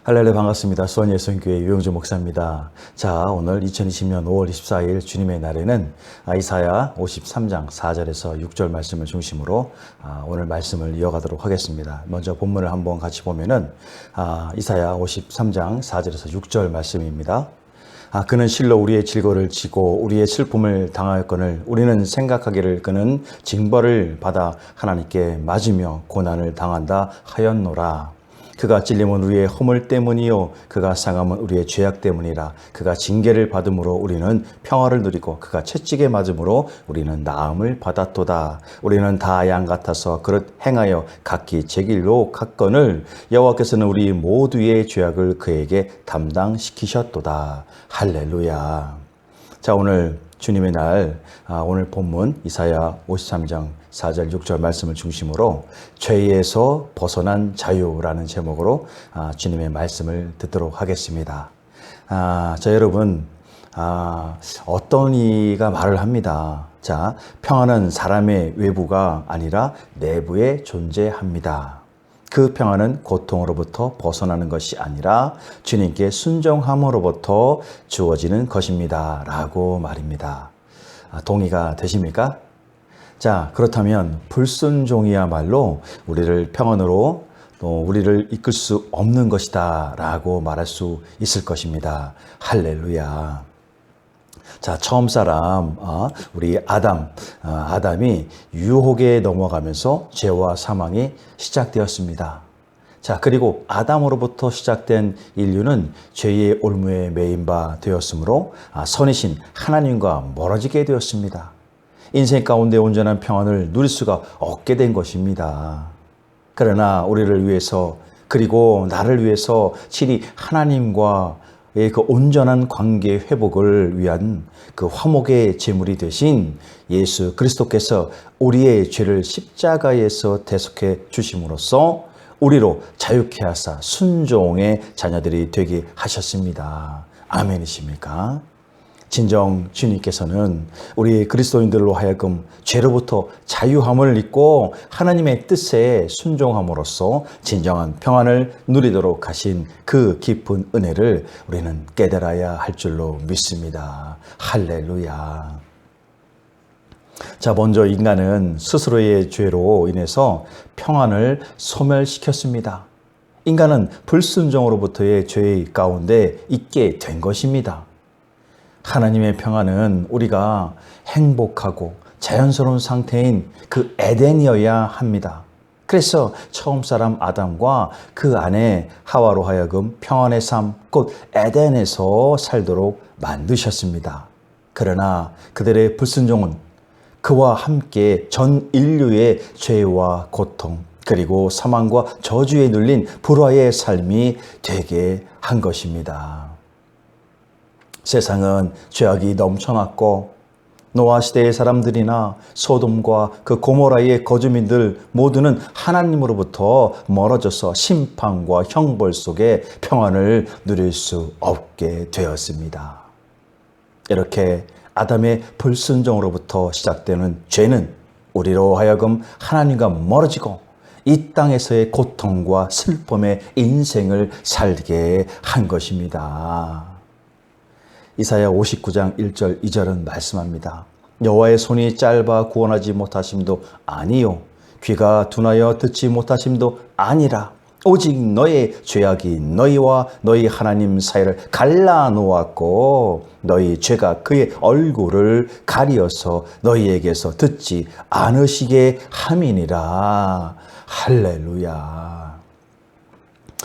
할렐루야 반갑습니다. 수원 예수교회 유영주 목사입니다. 자, 오늘 2020년 5월 24일 주님의 날에는 이사야 53장 4절에서 6절 말씀을 중심으로 오늘 말씀을 이어가도록 하겠습니다. 먼저 본문을 한번 같이 보면은 이사야 53장 4절에서 6절 말씀입니다. 그는 실로 우리의 질고를 지고 우리의 슬픔을 당하였거늘 우리는 생각하기를 그는 징벌을 받아 하나님께 맞으며 고난을 당한다 하였노라. 그가 찔림은 우리의 허물 때문이요 그가 상함은 우리의 죄악 때문이라. 그가 징계를 받음으로 우리는 평화를 누리고 그가 채찍에 맞음으로 우리는 나음을 받았도다. 우리는 다 양 같아서 그릇 행하여 각기 제 길로 갔거늘 여호와께서는 우리 모두의 죄악을 그에게 담당시키셨도다. 할렐루야. 자, 오늘 주님의 날, 오늘 본문 이사야 53장 4절 6절 말씀을 중심으로 죄에서 벗어난 자유라는 제목으로 주님의 말씀을 듣도록 하겠습니다. 자, 여러분, 어떤 이가 말을 합니다. 자, 평안은 사람의 외부가 아니라 내부에 존재합니다. 그 평안은 고통으로부터 벗어나는 것이 아니라 주님께 순종함으로부터 주어지는 것입니다. 라고 말입니다. 동의가 되십니까? 자, 그렇다면 불순종이야말로 우리를 평안으로 또 우리를 이끌 수 없는 것이다 라고 말할 수 있을 것입니다. 할렐루야. 자, 처음 사람 우리 아담이 유혹에 넘어가면서 죄와 사망이 시작되었습니다. 자, 그리고 아담으로부터 시작된 인류는 죄의 올무에 매인 바 되었으므로 선이신 하나님과 멀어지게 되었습니다. 인생 가운데 온전한 평안을 누릴 수가 없게 된 것입니다. 그러나 우리를 위해서 그리고 나를 위해서 친히 하나님과의 그 온전한 관계 회복을 위한 그 화목의 제물이 되신 예수 그리스도께서 우리의 죄를 십자가에서 대속해 주심으로써 우리로 자유케 하사 순종의 자녀들이 되게 하셨습니다. 아멘이십니까? 진정 주님께서는 우리 그리스도인들로 하여금 죄로부터 자유함을 입고 하나님의 뜻에 순종함으로써 진정한 평안을 누리도록 하신 그 깊은 은혜를 우리는 깨달아야 할 줄로 믿습니다. 할렐루야. 자, 먼저 인간은 스스로의 죄로 인해서 평안을 소멸시켰습니다. 인간은 불순종으로부터의 죄 가운데 있게 된 것입니다. 하나님의 평안은 우리가 행복하고 자연스러운 상태인 그 에덴이어야 합니다. 그래서 처음 사람 아담과 그 아내 하와로 하여금 평안의 삶, 곧 에덴에서 살도록 만드셨습니다. 그러나 그들의 불순종은 그와 함께 전 인류의 죄와 고통, 그리고 사망과 저주에 눌린 불화의 삶이 되게 한 것입니다. 세상은 죄악이 넘쳐났고 노아 시대의 사람들이나 소돔과 그 고모라의 거주민들 모두는 하나님으로부터 멀어져서 심판과 형벌 속에 평안을 누릴 수 없게 되었습니다. 이렇게 아담의 불순종으로부터 시작되는 죄는 우리로 하여금 하나님과 멀어지고 이 땅에서의 고통과 슬픔의 인생을 살게 한 것입니다. 이사야 59장 1절 2절은 말씀합니다. 여호와의 손이 짧아 구원하지 못하심도 아니요 귀가 둔하여 듣지 못하심도 아니라 오직 너의 죄악이 너희와 너희 하나님 사이를 갈라놓았고 너희 죄가 그의 얼굴을 가리어서 너희에게서 듣지 않으시게 함이니라. 할렐루야.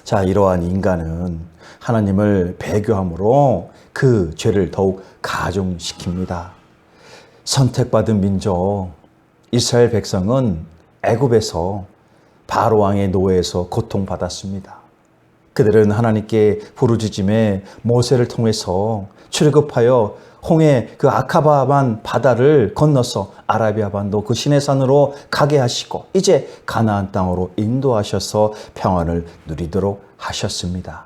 자, 이러한 인간은 하나님을 배교함으로 그 죄를 더욱 가중시킵니다. 선택받은 민족 이스라엘 백성은 애굽에서 바로 왕의 노예에서 고통받았습니다. 그들은 하나님께 부르짖음에 모세를 통해서 출애굽하여 홍해 그 아카바반 바다를 건너서 아라비아 반도 그 시내산으로 가게 하시고 이제 가나안 땅으로 인도하셔서 평안을 누리도록 하셨습니다.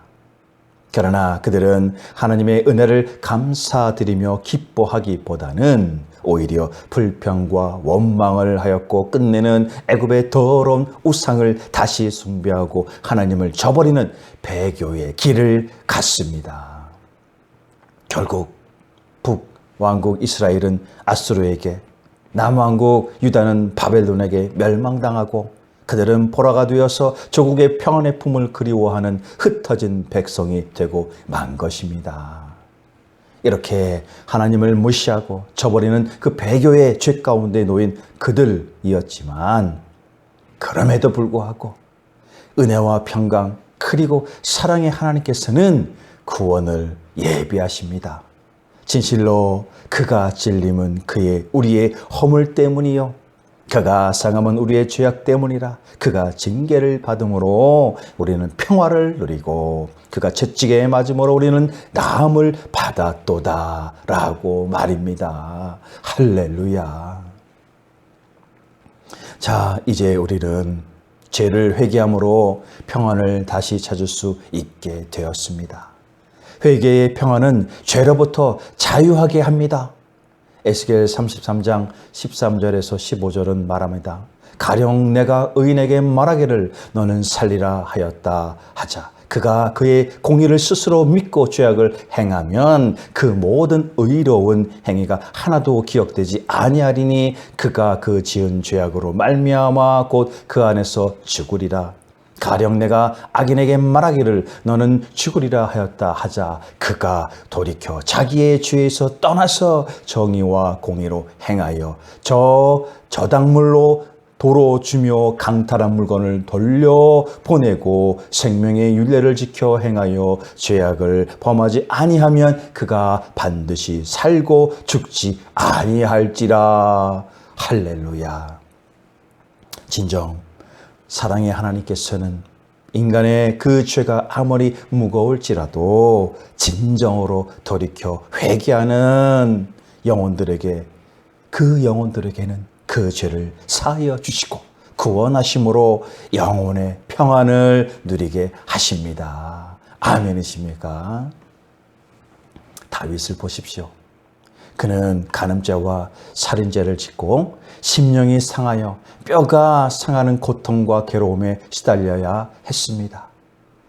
그러나 그들은 하나님의 은혜를 감사드리며 기뻐하기보다는 오히려 불평과 원망을 하였고 끝내는 애굽의 더러운 우상을 다시 숭배하고 하나님을 저버리는 배교의 길을 갔습니다. 결국 북왕국 이스라엘은 아수르에게, 남왕국 유다는 바벨론에게 멸망당하고 그들은 포로가 되어서 조국의 평안의 품을 그리워하는 흩어진 백성이 되고 만 것입니다. 이렇게 하나님을 무시하고 저버리는 그 배교의 죄 가운데 놓인 그들이었지만, 그럼에도 불구하고 은혜와 평강 그리고 사랑의 하나님께서는 구원을 예비하십니다. 진실로 그가 찔림은 우리의 허물 때문이요 그가 상함은 우리의 죄악 때문이라. 그가 징계를 받음으로 우리는 평화를 누리고 그가 채찍에 맞음으로 우리는 나음을 받았도다 라고 말입니다. 할렐루야. 자, 이제 우리는 죄를 회개함으로 평안을 다시 찾을 수 있게 되었습니다. 회개의 평안은 죄로부터 자유하게 합니다. 에스겔 33장 13절에서 15절은 말합니다. 가령 내가 의인에게 말하기를 너는 살리라 하였다 하자. 그가 그의 공의를 스스로 믿고 죄악을 행하면 그 모든 의로운 행위가 하나도 기억되지 아니하리니 그가 그 지은 죄악으로 말미암아 곧 그 안에서 죽으리라. 가령 내가 악인에게 말하기를 너는 죽으리라 하였다 하자. 그가 돌이켜 자기의 죄에서 떠나서 정의와 공의로 행하여 저당물로 도로 주며 강탈한 물건을 돌려보내고 생명의 율례를 지켜 행하여 죄악을 범하지 아니하면 그가 반드시 살고 죽지 아니할지라. 할렐루야. 진정 사랑의 하나님께서는 인간의 그 죄가 아무리 무거울지라도 진정으로 돌이켜 회개하는 영혼들에게는 그 죄를 사하여 주시고 구원하심으로 영혼의 평안을 누리게 하십니다. 아멘이십니까? 다윗을 보십시오. 그는 간음죄와 살인죄를 짓고 심령이 상하여 뼈가 상하는 고통과 괴로움에 시달려야 했습니다.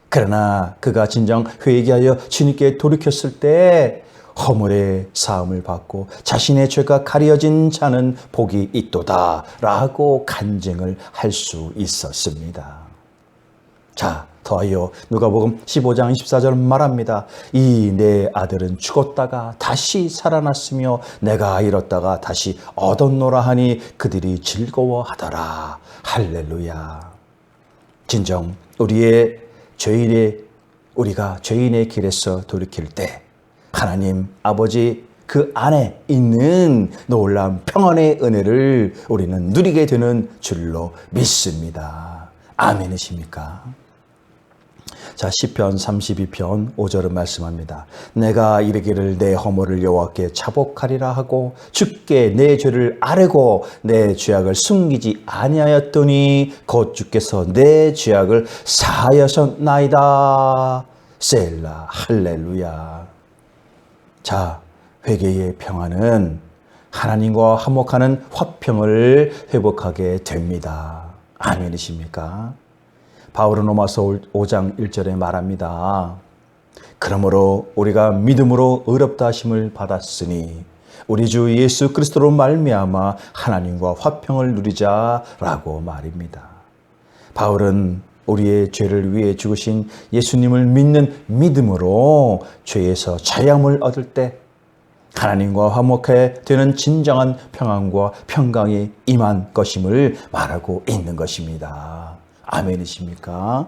그러나 그가 진정 회개하여 주님께 돌이켰을 때 허물의 사함을 받고 자신의 죄가 가려진 자는 복이 있도다 라고 간증을 할 수 있었습니다. 자, 더하여 누가복음 15장 24절 말합니다. 이 내 아들은 죽었다가 다시 살아났으며 내가 잃었다가 다시 얻었노라 하니 그들이 즐거워하더라. 할렐루야. 진정 우리가 죄인의 길에서 돌이킬 때 하나님 아버지 그 안에 있는 놀라운 평안의 은혜를 우리는 누리게 되는 줄로 믿습니다. 아멘이십니까? 자, 시편 32편 5절은 말씀합니다. 내가 이르기를 내 허물을 여호와께 자복하리라 하고 주께 내 죄를 아뢰고 내 죄악을 숨기지 아니하였더니 곧 주께서 내 죄악을 사하셨나이다. 셀라. 할렐루야. 자, 회개의 평안은 하나님과 화목하는 화평을 회복하게 됩니다. 아멘이십니까? 바울은 로마서 5장 1절에 말합니다. 그러므로 우리가 믿음으로 의롭다 하심을 받았으니 우리 주 예수 그리스도로 말미암아 하나님과 화평을 누리자라고 말입니다. 바울은 우리의 죄를 위해 죽으신 예수님을 믿는 믿음으로 죄에서 자유함을 얻을 때 하나님과 화목해 되는 진정한 평안과 평강이 임한 것임을 말하고 있는 것입니다. 아멘이십니까?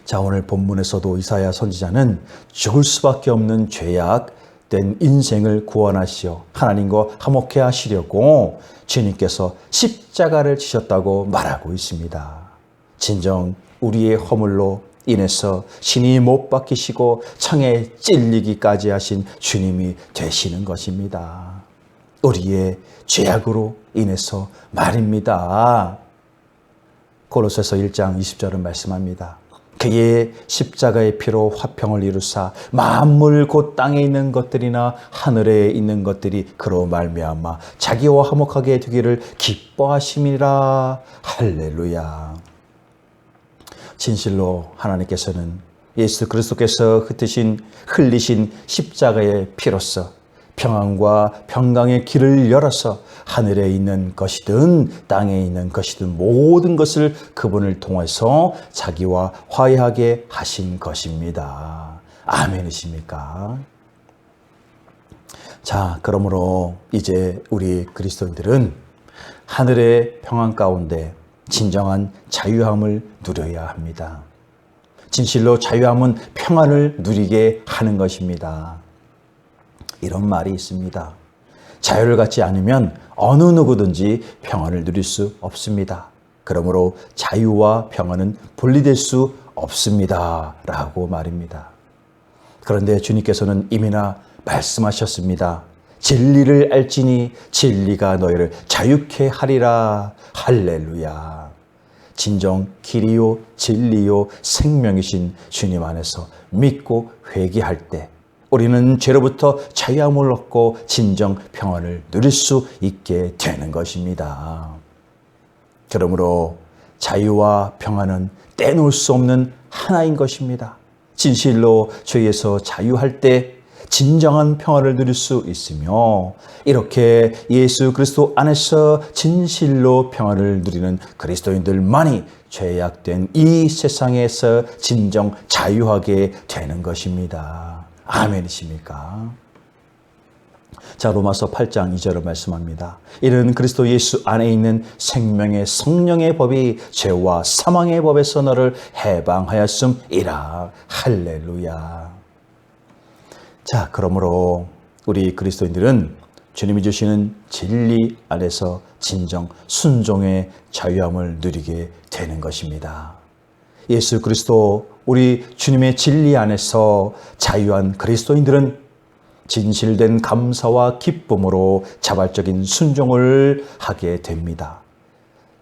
자, 오늘 본문에서도 이사야 선지자는 죽을 수밖에 없는 죄악된 인생을 구원하시어 하나님과 화목해 하시려고 주님께서 십자가를 지셨다고 말하고 있습니다. 진정 우리의 허물로 인해서 신이 못 박히시고 창에 찔리기까지 하신 주님이 되시는 것입니다. 우리의 죄악으로 인해서 말입니다. 골로새서 1장 20절은 말씀합니다. 그의 십자가의 피로 화평을 이루사 만물 곧 땅에 있는 것들이나 하늘에 있는 것들이 그로 말미암아 자기와 화목하게 되기를 기뻐하심이라. 할렐루야. 진실로 하나님께서는 예수 그리스도께서 흘리신 십자가의 피로써 평안과 평강의 길을 열어서 하늘에 있는 것이든 땅에 있는 것이든 모든 것을 그분을 통해서 자기와 화해하게 하신 것입니다. 아멘이십니까? 자, 그러므로 이제 우리 그리스도인들은 하늘의 평안 가운데 진정한 자유함을 누려야 합니다. 진실로 자유함은 평안을 누리게 하는 것입니다. 이런 말이 있습니다. 자유를 갖지 않으면 어느 누구든지 평안을 누릴 수 없습니다. 그러므로 자유와 평안은 분리될 수 없습니다. 라고 말입니다. 그런데 주님께서는 이미나 말씀하셨습니다. 진리를 알지니 진리가 너희를 자유케 하리라. 할렐루야. 진정 길이요 진리요 생명이신 주님 안에서 믿고 회개할 때 우리는 죄로부터 자유함을 얻고 진정 평안을 누릴 수 있게 되는 것입니다. 그러므로 자유와 평안은 떼놓을 수 없는 하나인 것입니다. 진실로 죄에서 자유할 때 진정한 평안을 누릴 수 있으며 이렇게 예수 그리스도 안에서 진실로 평안을 누리는 그리스도인들만이 죄악된 이 세상에서 진정 자유하게 되는 것입니다. 아멘이십니까? 자, 로마서 8장 2절을 말씀합니다. 이는 그리스도 예수 안에 있는 생명의 성령의 법이 죄와 사망의 법에서 너를 해방하였음이라. 할렐루야. 자, 그러므로 우리 그리스도인들은 주님이 주시는 진리 안에서 진정 순종의 자유함을 누리게 되는 것입니다. 예수 그리스도 우리 주님의 진리 안에서 자유한 그리스도인들은 진실된 감사와 기쁨으로 자발적인 순종을 하게 됩니다.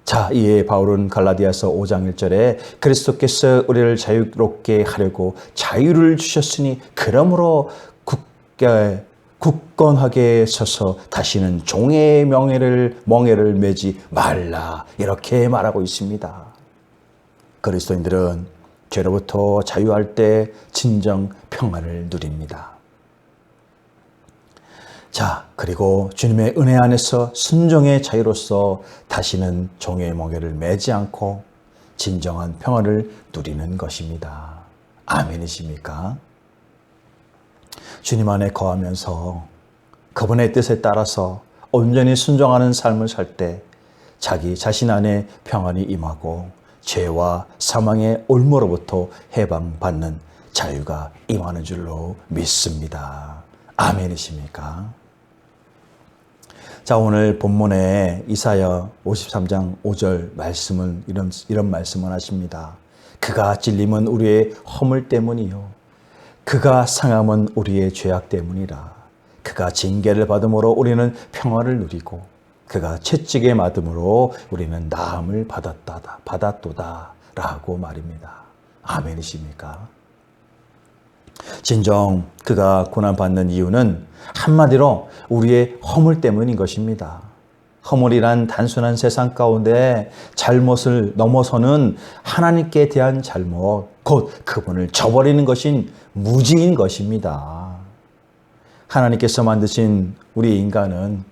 자, 이에 바울은 갈라디아서 5장 1절에 그리스도께서 우리를 자유롭게 하려고 자유를 주셨으니 그러므로 굳건하게 서서 다시는 종의 멍에를 매지 말라. 이렇게 말하고 있습니다. 그리스도인들은 죄로부터 자유할 때 진정 평안을 누립니다. 자, 그리고 주님의 은혜 안에서 순종의 자유로서 다시는 종의 멍에를 매지 않고 진정한 평안을 누리는 것입니다. 아멘이십니까? 주님 안에 거하면서 그분의 뜻에 따라서 온전히 순종하는 삶을 살 때 자기 자신 안에 평안이 임하고 죄와 사망의 올무로부터 해방받는 자유가 임하는 줄로 믿습니다. 아멘이십니까? 자, 오늘 본문에 이사야 53장 5절 말씀은 이런 말씀을 하십니다. 그가 찔림은 우리의 허물 때문이요 그가 상함은 우리의 죄악 때문이라. 그가 징계를 받음으로 우리는 평화를 누리고 그가 채찍에 맞음으로 우리는 나음을 받았도다 라고 말입니다. 아멘이십니까? 진정 그가 고난받는 이유는 한마디로 우리의 허물 때문인 것입니다. 허물이란 단순한 세상 가운데 잘못을 넘어서는 하나님께 대한 잘못, 곧 그분을 저버리는 것인 무지인 것입니다. 하나님께서 만드신 우리 인간은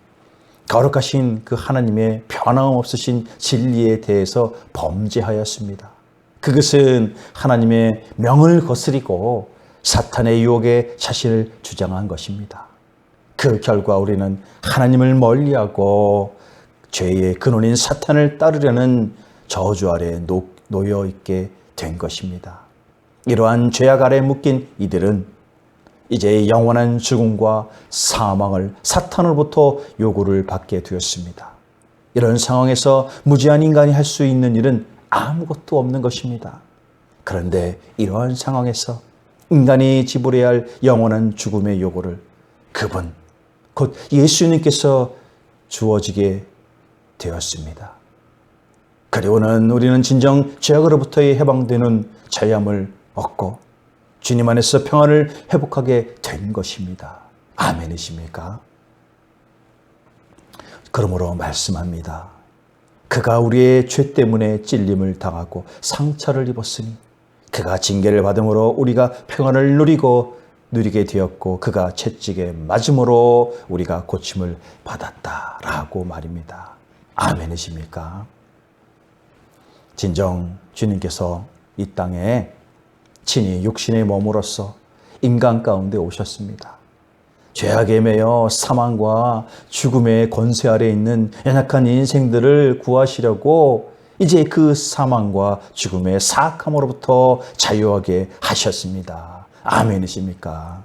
거룩하신 그 하나님의 변함없으신 진리에 대해서 범죄하였습니다. 그것은 하나님의 명을 거스리고 사탄의 유혹에 자신을 주장한 것입니다. 그 결과 우리는 하나님을 멀리하고 죄의 근원인 사탄을 따르려는 저주 아래 놓여 있게 된 것입니다. 이러한 죄악 아래 묶인 이들은 이제 영원한 죽음과 사망을 사탄으로부터 요구를 받게 되었습니다. 이런 상황에서 무지한 인간이 할 수 있는 일은 아무것도 없는 것입니다. 그런데 이러한 상황에서 인간이 지불해야 할 영원한 죽음의 요구를 그분, 곧 예수님께서 주어지게 되었습니다. 그리고는 우리는 진정 죄악으로부터의 해방되는 자유함을 얻고 주님 안에서 평안을 회복하게 된 것입니다. 아멘이십니까? 그러므로 말씀합니다. 그가 우리의 죄 때문에 찔림을 당하고 상처를 입었으니 그가 징계를 받음으로 우리가 평안을 누리게 되었고 그가 채찍에 맞음으로 우리가 고침을 받았다라고 말입니다. 아멘이십니까? 진정 주님께서 이 땅에 친히 육신의 몸으로서 인간 가운데 오셨습니다. 죄악에 매여 사망과 죽음의 권세 아래 있는 연약한 인생들을 구하시려고 이제 그 사망과 죽음의 사악함으로부터 자유하게 하셨습니다. 아멘이십니까?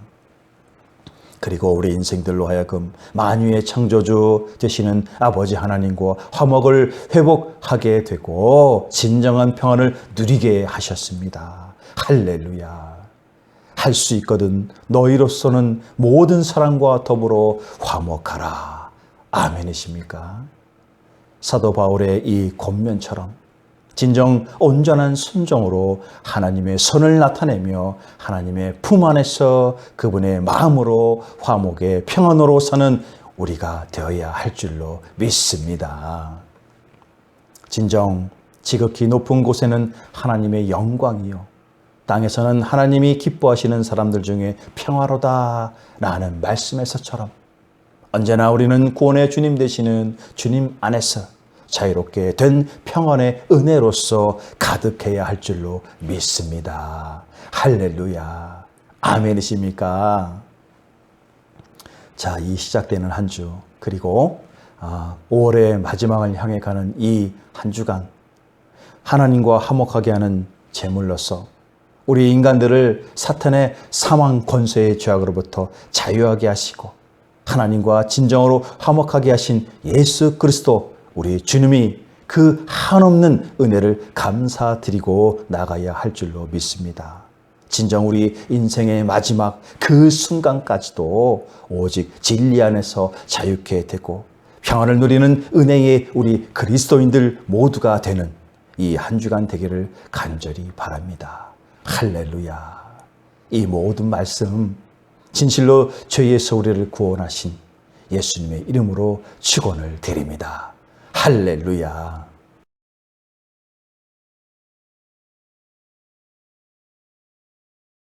그리고 우리 인생들로 하여금 만유의 창조주 되시는 아버지 하나님과 화목을 회복하게 되고 진정한 평안을 누리게 하셨습니다. 할렐루야. 할 수 있거든 너희로서는 모든 사람과 더불어 화목하라. 아멘이십니까? 사도 바울의 이 권면처럼 진정 온전한 순종으로 하나님의 선을 나타내며 하나님의 품 안에서 그분의 마음으로 화목의 평안으로 사는 우리가 되어야 할 줄로 믿습니다. 진정 지극히 높은 곳에는 하나님의 영광이요 땅에서는 하나님이 기뻐하시는 사람들 중에 평화로다라는 말씀에서처럼 언제나 우리는 구원의 주님 되시는 주님 안에서 자유롭게 된 평안의 은혜로서 가득해야 할 줄로 믿습니다. 할렐루야. 아멘이십니까? 자, 이 시작되는 한 주 그리고 5월의 마지막을 향해 가는 이 한 주간 하나님과 화목하게 하는 제물로서 우리 인간들을 사탄의 사망 권세의 죄악으로부터 자유하게 하시고 하나님과 진정으로 화목하게 하신 예수 그리스도 우리 주님이 그 한없는 은혜를 감사드리고 나가야 할 줄로 믿습니다. 진정 우리 인생의 마지막 그 순간까지도 오직 진리 안에서 자유케 되고 평안을 누리는 은혜의 우리 그리스도인들 모두가 되는 이 한 주간 되기를 간절히 바랍니다. 할렐루야. 이 모든 말씀 진실로 죄에서 우리를 구원하신 예수님의 이름으로 축원을 드립니다. 할렐루야.